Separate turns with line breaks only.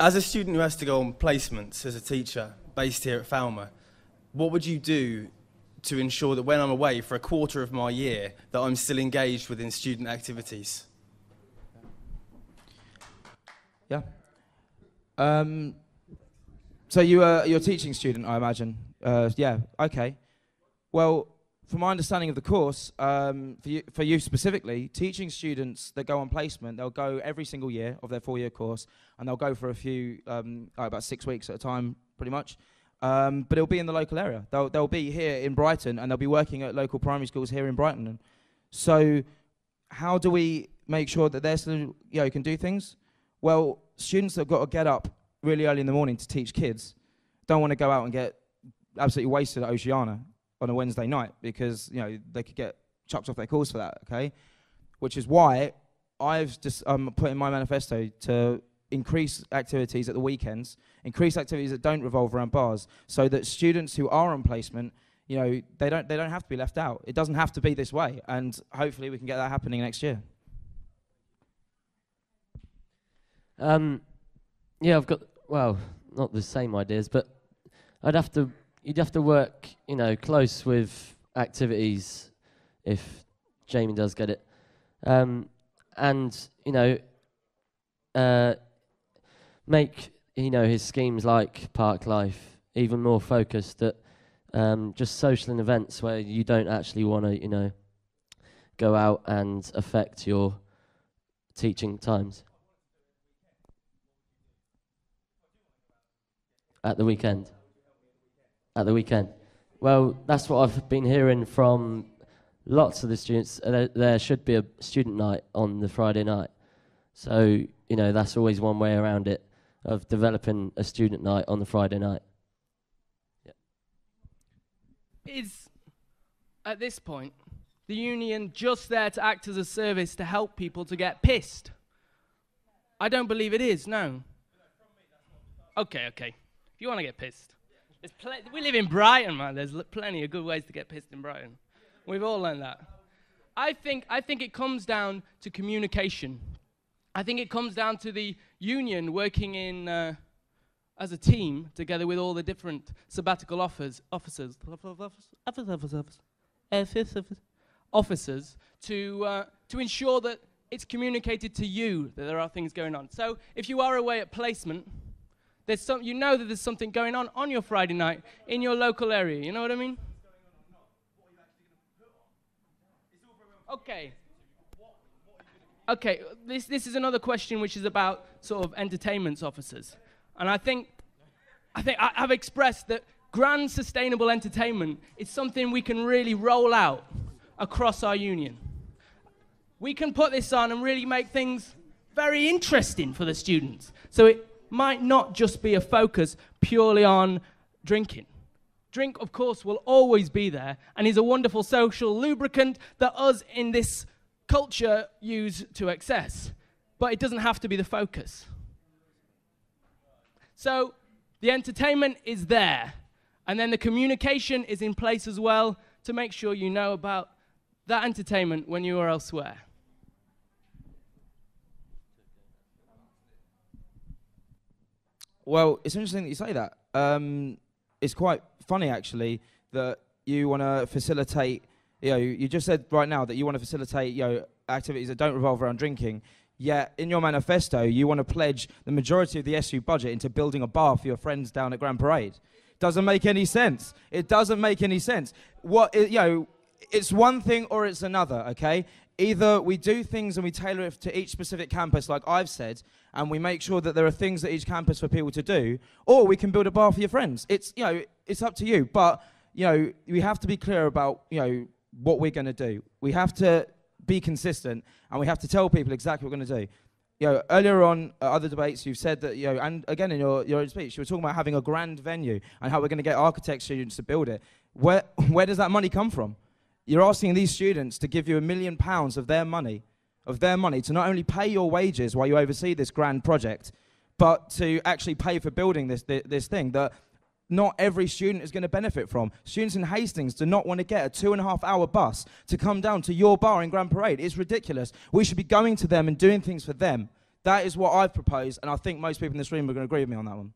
As a student who has to go on placements as a teacher based here at Falmer, what would you do to ensure that when I'm away for a quarter of my year that I'm still engaged within student activities?
Yeah. So you're a teaching student, I imagine. Yeah. Okay. Well, from my understanding of the course, for you specifically, teaching students that go on placement, they'll go every single year of their 4-year course, and they'll go for a few, about 6 weeks at a time, pretty much. But it'll be in the local area. They'll be here in Brighton, and they'll be working at local primary schools here in Brighton. So how do we make sure that they're still, can do things? Well, students that have got to get up really early in the morning to teach kids don't want to go out and get absolutely wasted at Oceana on a Wednesday night, because they could get chucked off their course for that. Okay, which is why I've just put in my manifesto to increase activities at the weekends, increase activities that don't revolve around bars, so that students who are on placement, they don't have to be left out. It doesn't have to be this way, and hopefully we can get that happening next year.
Yeah, I've got, well, not the same ideas, but you'd have to work, close with activities if Jamie does get it. And, make, his schemes like Park Life even more focused at just social events where you don't actually want to, go out and affect your teaching times. At the weekend. Well, that's what I've been hearing from lots of the students. There should be a student night on the Friday night. So, that's always one way around it, of developing a student night on the Friday night. Yeah.
Is, at this point, the union just there to act as a service to help people to get pissed? I don't believe it is, no. Okay. If you want to get pissed. We live in Brighton, man. There's plenty of good ways to get pissed in Brighton. We've all learned that. I think it comes down to communication. I think it comes down to the union working in as a team together with all the different sabbatical officers to ensure that it's communicated to you that there are things going on. So if you are away at placement, there's that there's something going on your Friday night in your local area. You know what I mean? Okay. This is another question which is about sort of entertainment officers, and I think I've expressed that grand sustainable entertainment is something we can really roll out across our union. We can put this on and really make things very interesting for the students. So it might not just be a focus purely on drinking. Drink, of course, will always be there and is a wonderful social lubricant that us in this culture use to excess. But it doesn't have to be the focus. So the entertainment is there, and then the communication is in place as well to make sure you know about that entertainment when you are elsewhere.
Well, it's interesting that you say that. It's quite funny, actually, that you want to facilitate, you just said right now that you want to facilitate, activities that don't revolve around drinking, yet in your manifesto, you want to pledge the majority of the SU budget into building a bar for your friends down at Grand Parade. Doesn't make any sense. It doesn't make any sense. It's one thing or it's another, okay? Either we do things and we tailor it to each specific campus, like I've said, and we make sure that there are things at each campus for people to do, or we can build a bar for your friends. It's up to you, but we have to be clear about what we're going to do. We have to be consistent, and we have to tell people exactly what we're going to do. Earlier on, other debates, you've said that, and again in your speech, you were talking about having a grand venue and how we're going to get architect students to build it. Where does that money come from? You're asking these students to give you £1 million of their money to not only pay your wages while you oversee this grand project, but to actually pay for building this thing that not every student is going to benefit from. Students in Hastings do not want to get a 2.5-hour bus to come down to your bar in Grand Parade. It's ridiculous. We should be going to them and doing things for them. That is what I've proposed, and I think most people in this room are going to agree with me on that one.